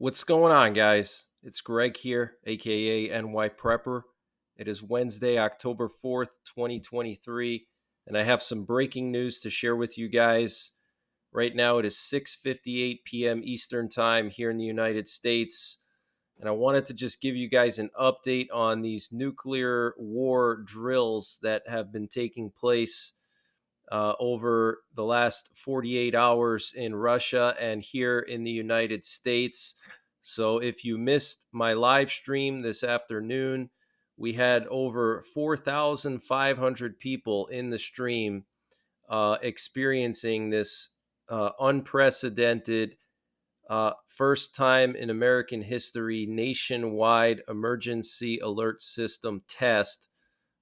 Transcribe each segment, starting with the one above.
What's going on, guys? It's Greg here, aka NYPrepper. It is Wednesday, October 4th, 2023, and I have some breaking news to share with you guys. Right now, it is 6:58 p.m. Eastern Time here in the United States, and I wanted to just give you guys an update on these nuclear war drills that have been taking place over the last 48 hours in Russia and here in the United States. So if you missed my live stream this afternoon, we had over 4,500 people in the stream experiencing this unprecedented, first time in American history, nationwide emergency alert system test.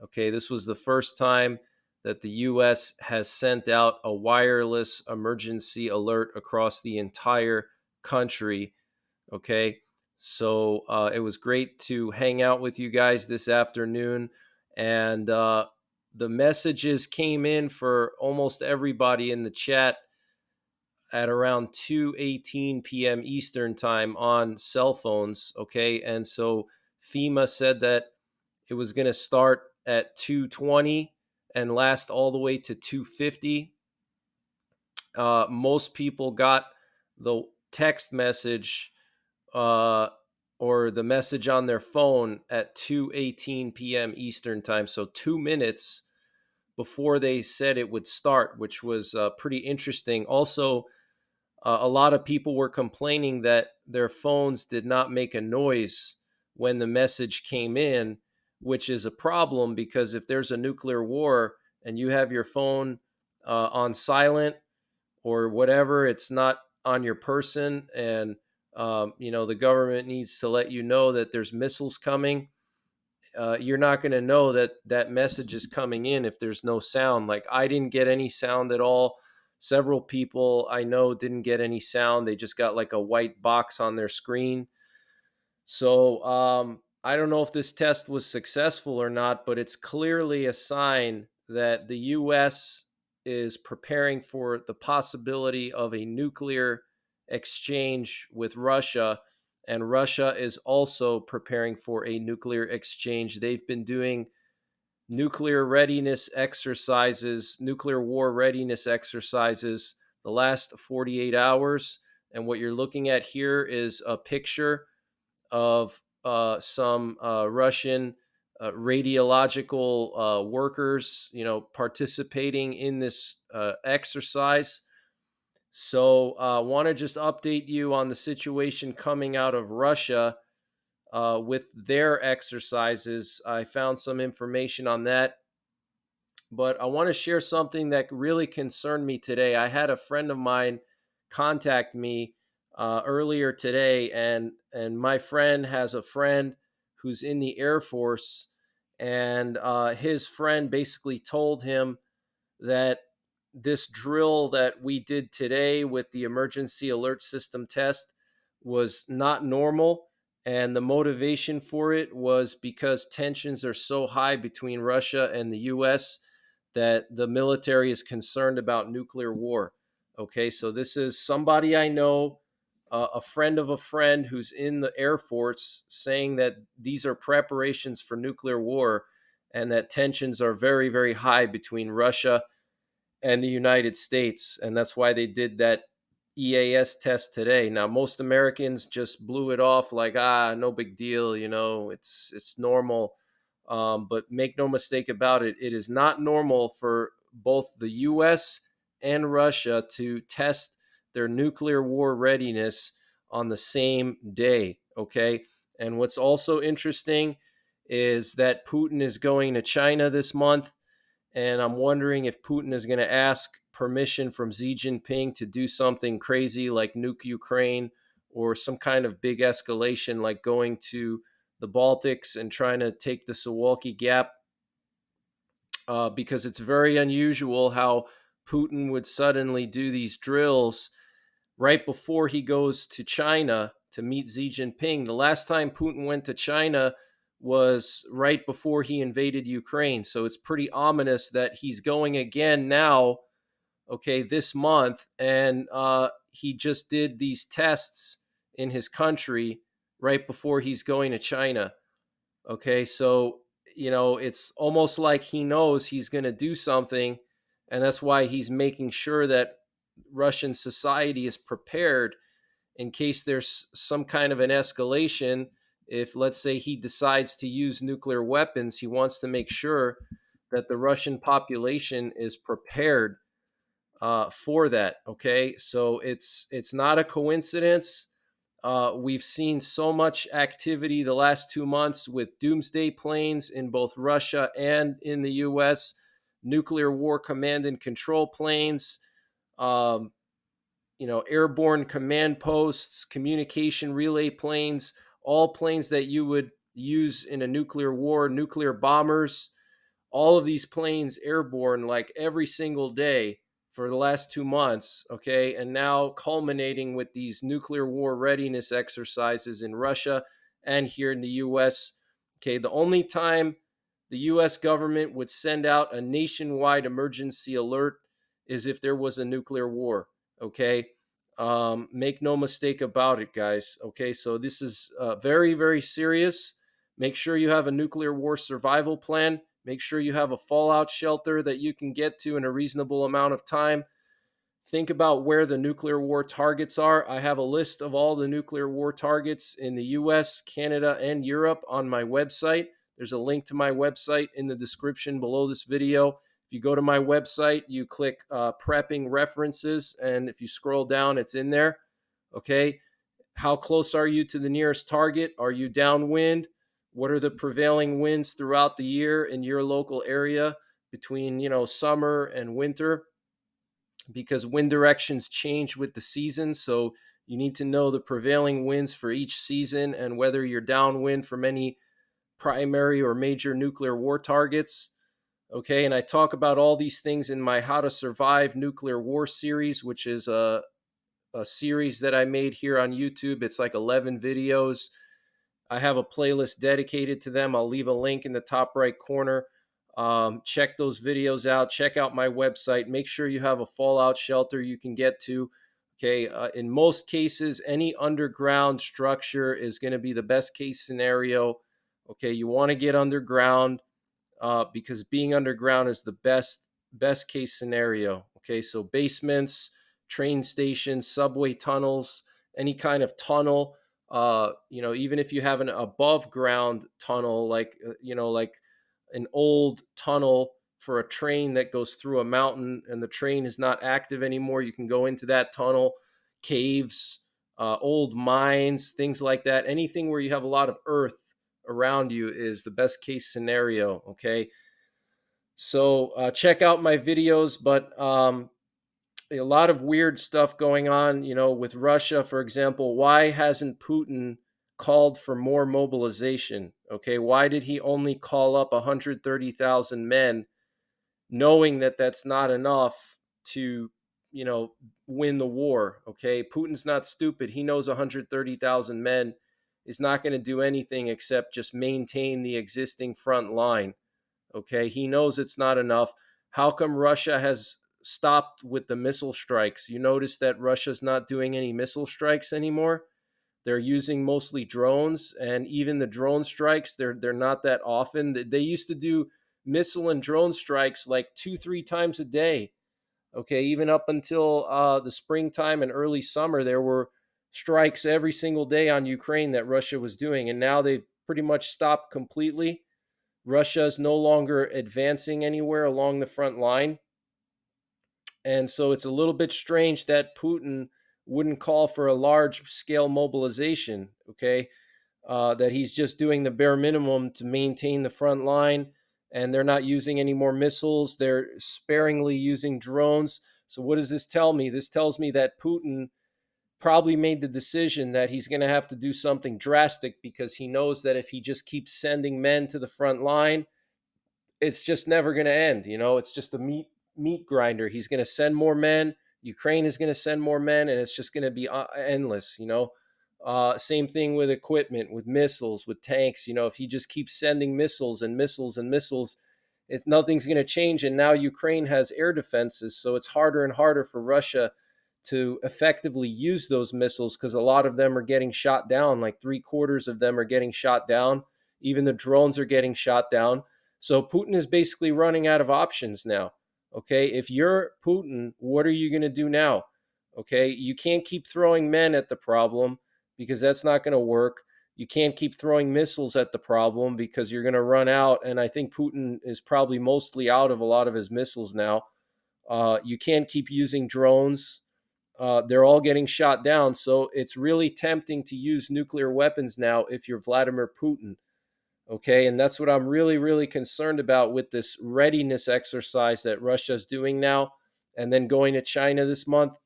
Okay, this was the first time that the US has sent out a wireless emergency alert across the entire country. Okay, so it was great to hang out with you guys this afternoon. And the messages came in for almost everybody in the chat at around 2:18 p.m. Eastern time on cell phones. Okay, and so FEMA said that it was going to start at 2:20 and last all the way to 2:50. Most people got the text message uh, or the message on their phone at 2:18 p.m. Eastern time, so 2 minutes before they said it would start, which was pretty interesting. Also, a lot of people were complaining that their phones did not make a noise when the message came in, which is a problem because if there's a nuclear war and you have your phone on silent or whatever, it's not on your person, and the government needs to let you know that there's missiles coming. You're not going to know that that message is coming in if there's no sound. Like, I didn't get any sound at all. Several people I know didn't get any sound. They just got like a white box on their screen. So I don't know if this test was successful or not, but it's clearly a sign that the US is preparing for the possibility of a nuclear exchange with Russia. And Russia is also preparing for a nuclear exchange. They've been doing nuclear readiness exercises, nuclear war readiness exercises the last 48 hours. And what you're looking at here is a picture of some Russian radiological workers, participating in this exercise. So, I want to just update you on the situation coming out of Russia with their exercises. I found some information on that, but I want to share something that really concerned me today. I had a friend of mine contact me earlier today, and my friend has a friend who's in the Air Force, and his friend basically told him that this drill that we did today with the emergency alert system test was not normal. And the motivation for it was because tensions are so high between Russia and the US that the military is concerned about nuclear war. Okay, so this is somebody I know, a friend of a friend who's in the Air Force, saying that these are preparations for nuclear war and that tensions are very, very high between Russia and the United States. And that's why they did that EAS test today. Now, most Americans just blew it off like, no big deal, it's normal. But make no mistake about it, it is not normal for both the US and Russia to test their nuclear war readiness on the same day. Okay. And what's also interesting is that Putin is going to China this month. And I'm wondering if Putin is going to ask permission from Xi Jinping to do something crazy like nuke Ukraine, or some kind of big escalation like going to the Baltics and trying to take the Suwalki Gap, because it's very unusual how Putin would suddenly do these drills right before he goes to China to meet Xi Jinping. The last time Putin went to China was right before he invaded Ukraine. So it's pretty ominous that he's going again now, okay, this month. And he just did these tests in his country right before he's going to China. Okay, so it's almost like he knows he's going to do something, and that's why he's making sure that Russian society is prepared in case there's some kind of an escalation. If, let's say, he decides to use nuclear weapons, he wants to make sure that the Russian population is prepared for that. Okay, so it's not a coincidence. We've seen so much activity the last 2 months with doomsday planes in both Russia and in the U.S., nuclear war command and control planes, um, airborne command posts, communication relay planes, all planes that you would use in a nuclear war, nuclear bombers, all of these planes airborne like every single day for the last 2 months. Okay, and now culminating with these nuclear war readiness exercises in Russia and here in the US. Okay, the only time the US government would send out a nationwide emergency alert is if there was a nuclear war. Okay, make no mistake about it, guys. Okay, so this is very, very serious. Make sure you have a nuclear war survival plan. Make sure you have a fallout shelter that you can get to in a reasonable amount of time. Think about where the nuclear war targets are. I have a list of all the nuclear war targets in the US, Canada, and Europe on my website. There's a link to my website in the description below this video. If you go to my website, you click prepping references, and if you scroll down, it's in there. Okay. How close are you to the nearest target? Are you downwind? What are the prevailing winds throughout the year in your local area between, summer and winter? Because wind directions change with the season. So you need to know the prevailing winds for each season and whether you're downwind from any primary or major nuclear war targets. Okay. And I talk about all these things in my How to Survive Nuclear War series, which is a series that I made here on YouTube. It's like 11 videos. I have a playlist dedicated to them. I'll leave a link in the top right corner. Check those videos out. Check out my website. Make sure you have a fallout shelter you can get to. Okay. In most cases, any underground structure is going to be the best case scenario. Okay. You want to get underground because being underground is the best case scenario. Okay. So basements, train stations, subway tunnels, any kind of tunnel. Even if you have an above ground tunnel, like an old tunnel for a train that goes through a mountain and the train is not active anymore, you can go into that tunnel. Caves, old mines, things like that. Anything where you have a lot of earth around you is the best case scenario. Okay. So check out my videos, but a lot of weird stuff going on, with Russia, for example. Why hasn't Putin called for more mobilization? Okay, why did he only call up 130,000 men, knowing that that's not enough to, win the war? Okay, Putin's not stupid. He knows 130,000 men is not going to do anything except just maintain the existing front line. Okay, he knows it's not enough. How come Russia has stopped with the missile strikes? You notice that Russia's not doing any missile strikes anymore. They're using mostly drones, and even the drone strikes, they're not that often. They used to do missile and drone strikes like 2-3 times a day. Okay, even up until the springtime and early summer, there were strikes every single day on Ukraine that Russia was doing, and now they've pretty much stopped completely. Russia is no longer advancing anywhere along the front line. And so it's a little bit strange that Putin wouldn't call for a large scale mobilization, okay? That he's just doing the bare minimum to maintain the front line, and they're not using any more missiles. They're sparingly using drones. So, what does this tell me? This tells me that Putin probably made the decision that he's going to have to do something drastic because he knows that if he just keeps sending men to the front line, it's just never going to end. It's just a meat grinder. He's going to send more men. Ukraine is going to send more men, and it's just going to be endless. Same thing with equipment, with missiles, with tanks. If he just keeps sending missiles and missiles and missiles, nothing's going to change. And now Ukraine has air defenses, so it's harder and harder for Russia to effectively use those missiles, because a lot of them are getting shot down. Like three-quarters of them are getting shot down. Even the drones are getting shot down. So Putin is basically running out of options now. Okay, if you're Putin, what are you going to do now? Okay, you can't keep throwing men at the problem, because that's not going to work. You can't keep throwing missiles at the problem, because you're going to run out. And I think Putin is probably mostly out of a lot of his missiles now. You can't keep using drones. They're all getting shot down. So it's really tempting to use nuclear weapons now if you're Vladimir Putin. Okay. And that's what I'm really, really concerned about with this readiness exercise that Russia's doing now, and then going to China this month.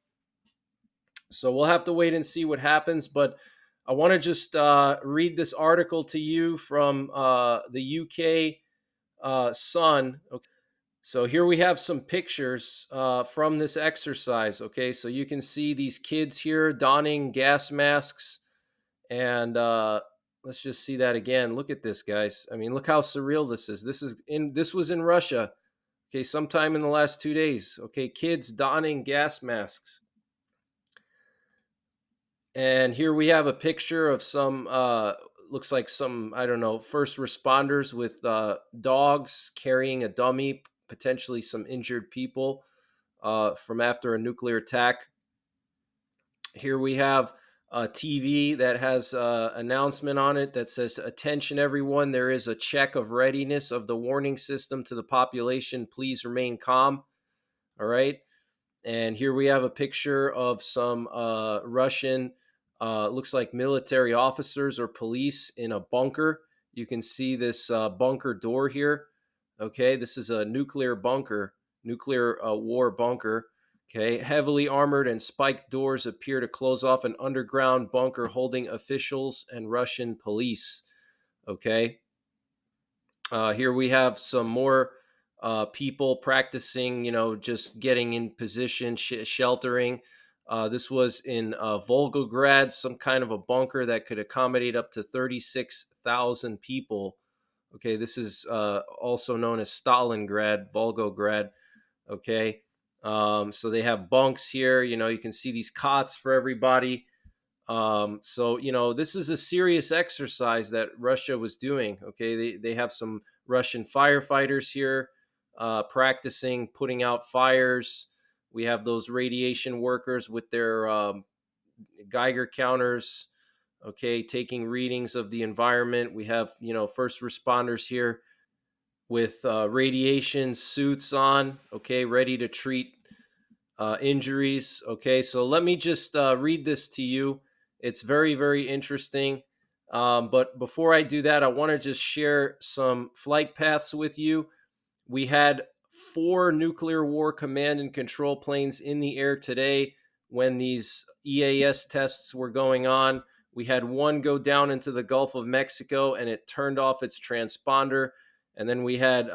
So we'll have to wait and see what happens. But I want to just read this article to you from the UK Sun. Okay. So here we have some pictures from this exercise. Okay, so you can see these kids here donning gas masks, and let's just see that again. Look at this, guys. I mean, look how surreal this is. This was in Russia. Okay, sometime in the last 2 days. Okay, kids donning gas masks. And here we have a picture of some, looks like some, I don't know, first responders with dogs carrying a dummy, potentially some injured people from after a nuclear attack. Here we have a TV that has an announcement on it that says, "Attention, everyone, there is a check of readiness of the warning system to the population. Please remain calm." All right. And here we have a picture of some Russian, looks like military officers or police in a bunker. You can see this bunker door here. Okay, this is a nuclear bunker, nuclear war bunker. Okay, heavily armored and spiked doors appear to close off an underground bunker holding officials and Russian police. Okay, here we have some more people practicing, just getting in position, sheltering. This was in Volgograd, some kind of a bunker that could accommodate up to 36,000 people. Okay, this is also known as Stalingrad, Volgograd. Okay, so they have bunks here. You can see these cots for everybody. So this is a serious exercise that Russia was doing. Okay, they have some Russian firefighters here practicing putting out fires. We have those radiation workers with their Geiger counters. Okay, taking readings of the environment. We have first responders here with radiation suits on. Okay, ready to treat injuries. Okay, so let me just read this to you. It's very, very interesting. But before I do that, I want to just share some flight paths with you. We had 4 nuclear war command and control planes in the air today when these EAS tests were going on. We had one go down into the Gulf of Mexico and it turned off its transponder. And then we had,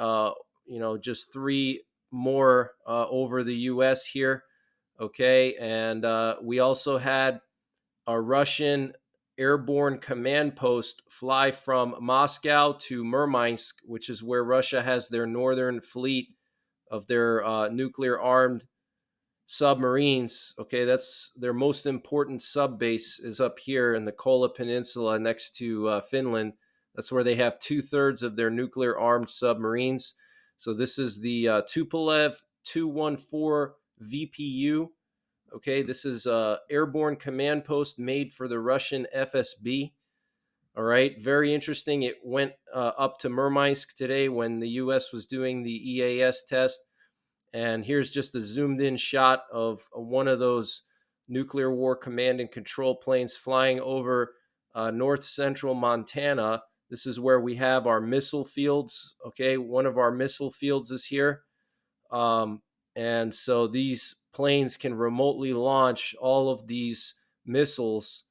just 3 more over the US here. Okay. And we also had a Russian airborne command post fly from Moscow to Murmansk, which is where Russia has their northern fleet of their nuclear armed submarines. Okay, that's their most important sub base is up here in the Kola Peninsula next to Finland. That's where they have 2/3 of their nuclear armed submarines. So this is the Tupolev 214 VPU. Okay, this is a airborne command post made for the Russian FSB. All right, very interesting. It went up to Murmansk today when the U.S. was doing the EAS test. And here's just a zoomed in shot of one of those nuclear war command and control planes flying over north central Montana. This is where we have our missile fields. Okay, one of our missile fields is here. And so these planes can remotely launch all of these missiles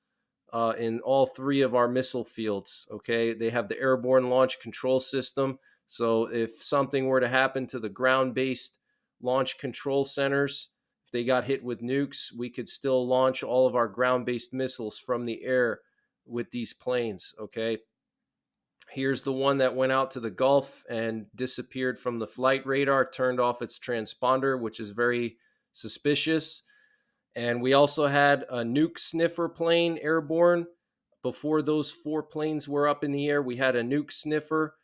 in all 3 of our missile fields. Okay, they have the airborne launch control system. So if something were to happen to the ground-based launch control centers, if they got hit with nukes, we could still launch all of our ground-based missiles from the air with these planes. Okay. Here's the one that went out to the Gulf and disappeared from the flight radar, turned off its transponder, which is very suspicious. And we also had a nuke sniffer plane airborne. Before those four planes were up in the air, we had a nuke sniffer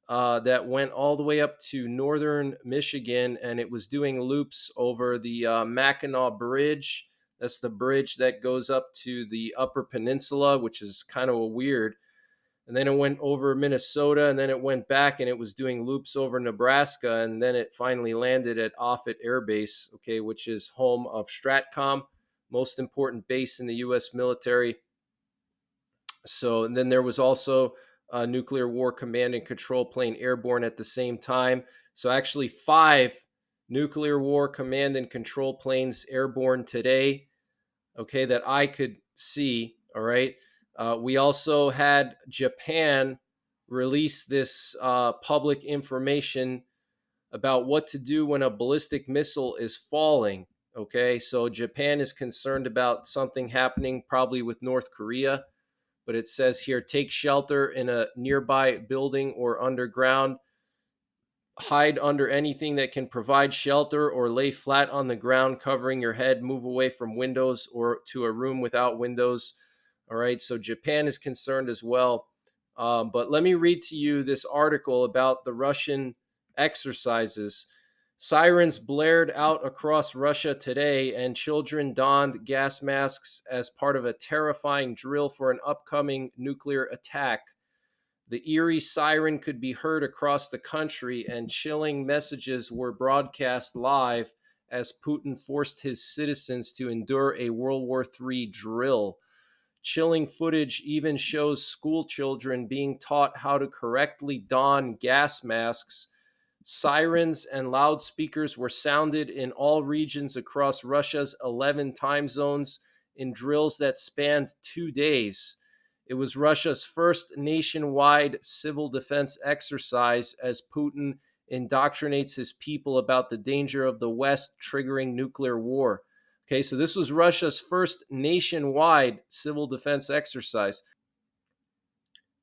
that went all the way up to northern Michigan, and it was doing loops over the Mackinac Bridge. That's the bridge that goes up to the Upper Peninsula, which is kind of weird. And then it went over Minnesota, and then it went back, and it was doing loops over Nebraska, and then it finally landed at Offutt Air Base, okay, which is home of Stratcom, most important base in the U.S. military. So, and then there was also a nuclear war command and control plane airborne at the same time. So, actually, five nuclear war command and control planes airborne today, okay, that I could see. All right. We also had Japan release this public information about what to do when a ballistic missile is falling. Okay. So Japan is concerned about something happening probably with North Korea, but it says here take shelter in a nearby building or underground, hide under anything that can provide shelter, or lay flat on the ground covering your head, move away from windows or to a room without windows. All right, so Japan is concerned as well. But let me read to you this article about the Russian exercises. Sirens blared out across Russia today, and children donned gas masks as part of a terrifying drill for an upcoming nuclear attack. The Eerie siren could be heard across the country, and chilling messages were broadcast live as Putin forced his citizens to endure a World War III drill. Chilling footage even shows school children being taught how to correctly don gas masks. Sirens and loudspeakers were sounded in all regions across Russia's 11 time zones in drills that spanned 2 days. It was Russia's first nationwide civil defense exercise as Putin indoctrinates his people about the danger of the West triggering nuclear war. Okay, so this was Russia's first nationwide civil defense exercise.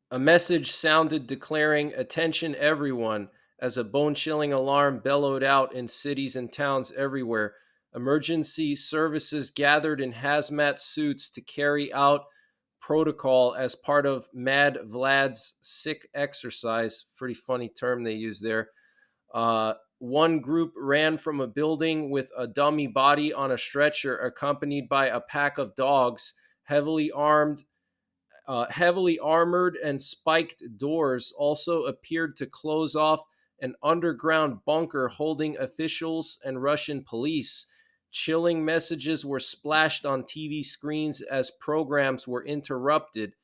A message sounded declaring, "Attention everyone," as a bone chilling alarm bellowed out in cities and towns everywhere. Emergency services gathered in hazmat suits to carry out protocol as part of Mad Vlad's sick exercise. Pretty funny term they use there. One group ran from a building with a dummy body on a stretcher, accompanied by a pack of dogs, heavily armed. Heavily armored and spiked doors also appeared to close off an underground bunker holding officials and Russian police. Chilling messages were splashed on TV screens as programs were interrupted.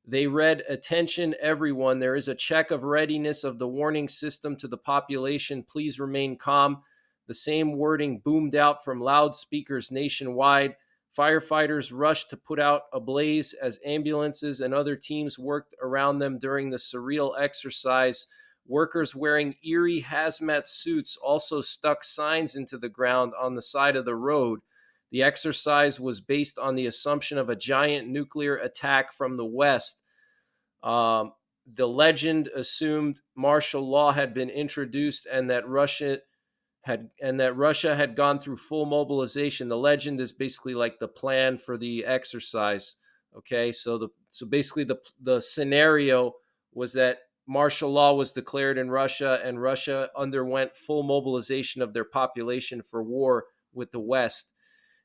They read, "Attention everyone, there is a check of readiness of the warning system to the population. Please remain calm." The same wording boomed out from loudspeakers nationwide. Firefighters rushed to put out a blaze as ambulances and other teams worked around them during the surreal exercise. Workers wearing eerie hazmat suits also stuck signs into the ground on the side of the road. The exercise was based on the assumption of a giant nuclear attack from the West. Um, the legend assumed martial law had been introduced and that Russia had gone through full mobilization. The legend is basically like the plan for the exercise. Okay, so basically the scenario was that martial law was declared in Russia, and Russia underwent full mobilization of their population for war with the West.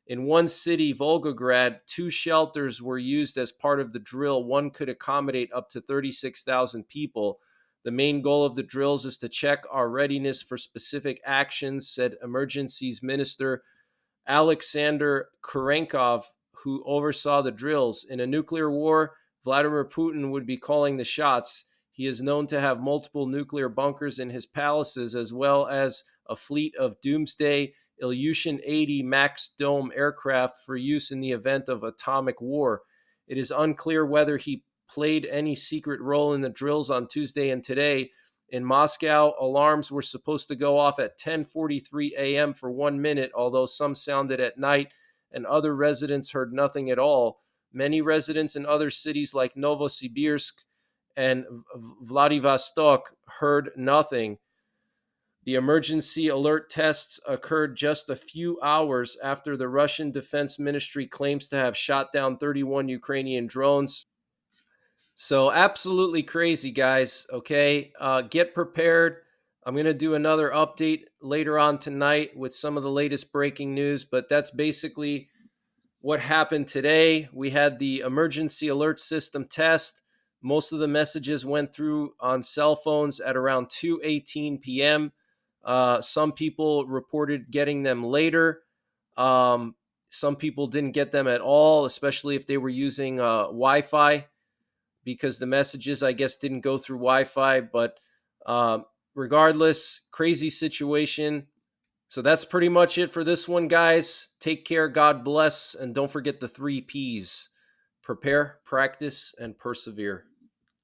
In one city, Volgograd, two shelters were used as part of the drill. One could accommodate up to 36,000 people. The main goal of the drills is to check our readiness for specific actions, said Emergencies Minister Alexander Kurenkov, who oversaw the drills. In a nuclear war, Vladimir Putin would be calling the shots. He is known to have multiple nuclear bunkers in his palaces, as well as a fleet of doomsday Ilyushin 80 Max Dome aircraft for use in the event of atomic war. It is unclear whether he played any secret role in the drills on Tuesday and today. In Moscow, alarms were supposed to go off at 10:43 a.m. for 1 minute, although some sounded at night and other residents heard nothing at all. Many residents in other cities like Novosibirsk and Vladivostok heard nothing. The emergency alert tests occurred just a few hours after the Russian Defense Ministry claims to have shot down 31 Ukrainian drones. So, absolutely crazy, guys. Okay. Get prepared. I'm going to do another update later on tonight with some of the latest breaking news, but that's basically what happened today. We had the emergency alert system test. Most of the messages went through on cell phones at around 2:18 p.m. Some people reported getting them later. Some people didn't get them at all, especially if they were using Wi-Fi, because the messages, I guess, didn't go through Wi-Fi. But regardless, crazy situation. So that's pretty much it for this one, guys. Take care, God bless, and don't forget the 3 Ps: prepare, practice, and persevere.